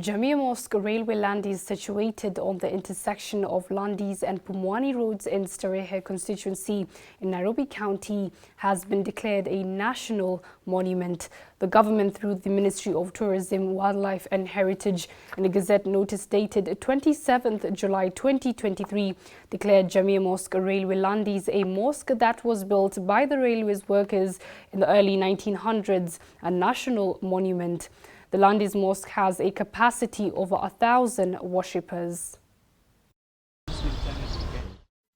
Jamia Mosque railway land is situated on the intersection of Landhies and Pumwani roads in Starehe constituency in Nairobi County has been declared a national monument. The government, through the Ministry of Tourism, Wildlife and Heritage, and a Gazette notice dated 27th July 2023, declared Jamia Mosque railway Landhies a mosque that was built by the railways workers in the early 1900s, a national monument. The Landhis Mosque has a capacity over 1,000 worshippers.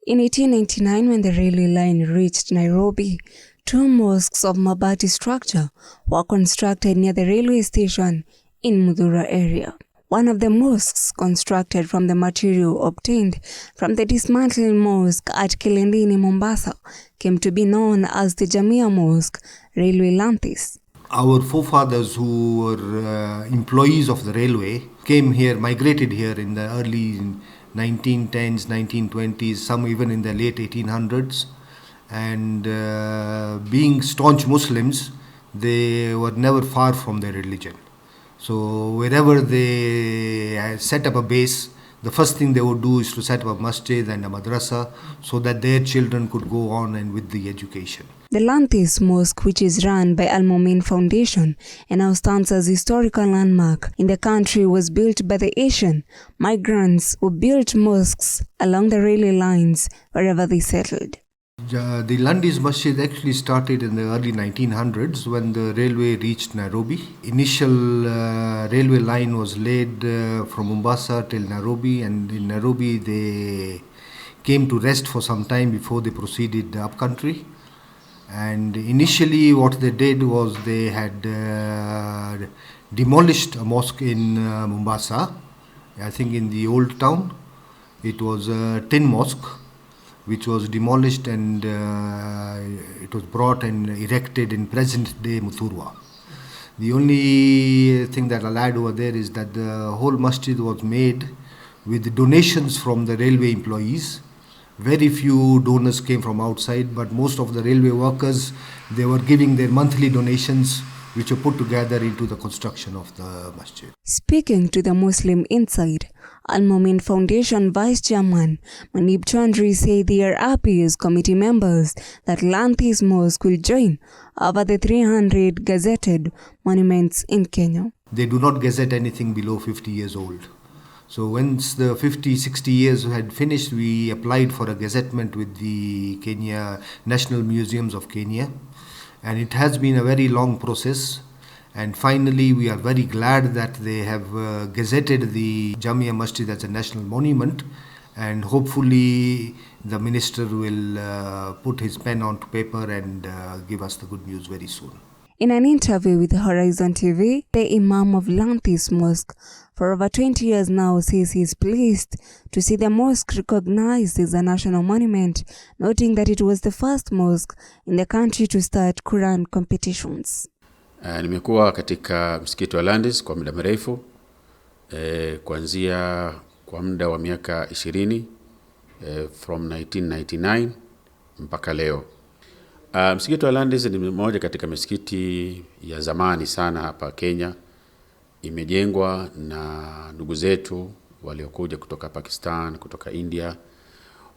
In 1899, when the railway line reached Nairobi, two mosques of mabati structure were constructed near the railway station in Mudhura area. One of the mosques, constructed from the material obtained from the dismantled mosque at Kilindini, Mombasa, came to be known as the Jamia Mosque Railway Landhies. Our forefathers, who were employees of the railway, came here, migrated here in the early 1910s, 1920s, some even in the late 1800s. And being staunch Muslims, they were never far from their religion. So wherever they set up a base, the first thing they would do is to set up a masjid and a madrasa so that their children could go on and with the education. The Landhis Mosque, which is run by Al Mumin Foundation and now stands as a historical landmark in the country, was built by the Asian migrants who built mosques along the railway lines wherever they settled. The Landhis Masjid actually started in the early 1900s when the railway reached Nairobi. Initial railway line was laid from Mombasa till Nairobi, and in Nairobi they came to rest for some time before they proceeded up country. And initially what they did was they had demolished a mosque in Mombasa, I think in the old town. It was a tin mosque which was demolished, and it was brought and erected in present day Muthurwa. The only thing that I'll add over there is that the whole masjid was made with donations from the railway employees. Very few donors came from outside, but most of the railway workers, they were giving their monthly donations, which were put together into the construction of the masjid. Speaking to the Muslim Inside, Al Mumin Foundation Vice Chairman Manib Chaudhry said they are happy as committee members that Landhis Mosque will join over the 300 gazetted monuments in Kenya. They do not gazette anything below 50 years old. So once the 50-60 years had finished, we applied for a gazettement with the Kenya National Museums of Kenya. And it has been a very long process. And finally, we are very glad that they have gazetted the Jamia Masjid as a national monument. And hopefully, the minister will put his pen onto paper and give us the good news very soon. In an interview with Horizon TV, the Imam of Landhis Mosque for over 20 years now says he is pleased to see the mosque recognized as a national monument, noting that it was the first mosque in the country to start Quran competitions. Nimekuwa katika msikiti wa Landhis kwa muda mrefu, kuanzia kwa muda wa miaka 20, from 1999 mpaka leo. Msikiti wa Landhis ni mmoja katika misikiti ya zamani sana hapa Kenya. Imejengwa na ndugu zetu waliokuja kutoka Pakistan, kutoka India,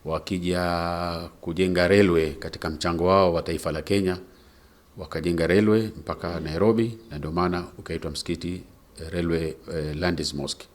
wakija kujenga railway katika mchango wao wa taifa la Kenya. Wakajenga railway mpaka Nairobi, na ndio maana ukaitwa msikiti railway Landhis Mosque.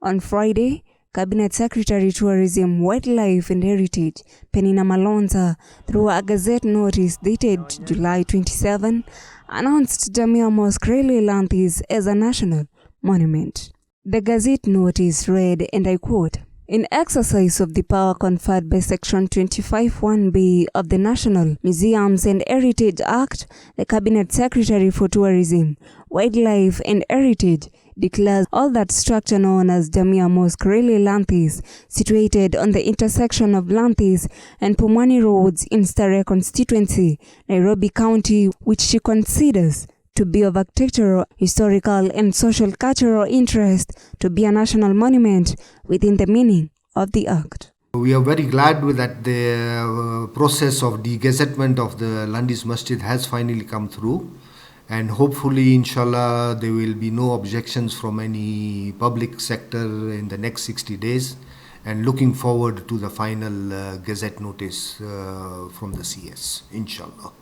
On Friday, Cabinet Secretary Tourism, Wildlife and Heritage, Penina Malonza, through a Gazette notice dated July 27, announced Jamia Mosque Railway Landhis as a national monument. The Gazette notice read, and I quote, "In exercise of the power conferred by Section 25(1)(b) of the National Museums and Heritage Act, the Cabinet Secretary for Tourism, Wildlife and Heritage declares all that structure known as Jamia Mosque Railway Landhis, situated on the intersection of Landhies and Pumwani roads in Starehe constituency, Nairobi County, which she considers to be of architectural, historical and social cultural interest, to be a national monument within the meaning of the Act." We are very glad that the process of the gazettement of the Landhis Masjid has finally come through. and hopefully, inshallah, there will be no objections from any public sector in the next 60 days, and looking forward to the final gazette notice from the CS, inshallah.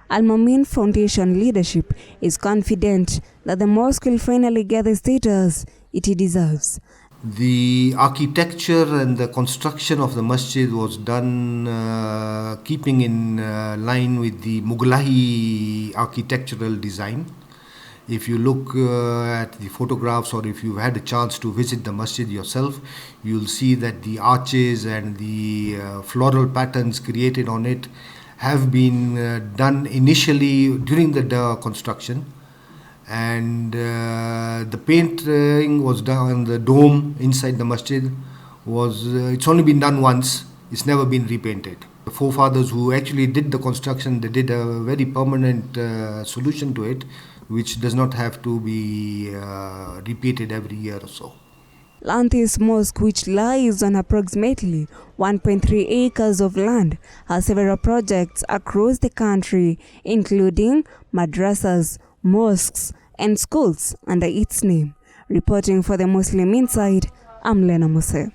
Al-Mamin Foundation leadership is confident that the mosque will finally get the status it deserves. The architecture and the construction of the masjid was done keeping in line with the Mughlahi architectural design. If you look at the photographs, or if you've had a chance to visit the masjid yourself, you'll see that the arches and the floral patterns created on it have been done initially during the construction. And the painting was done on the dome inside the masjid. It's only been done once. It's never been repainted. The forefathers who actually did the construction, they did a very permanent solution to it, which does not have to be repeated every year or so. Landhis Mosque, which lies on approximately 1.3 acres of land, has several projects across the country, including madrasas, mosques and schools under its name. Reporting for the Muslim Inside, I'm Landhis Mosque.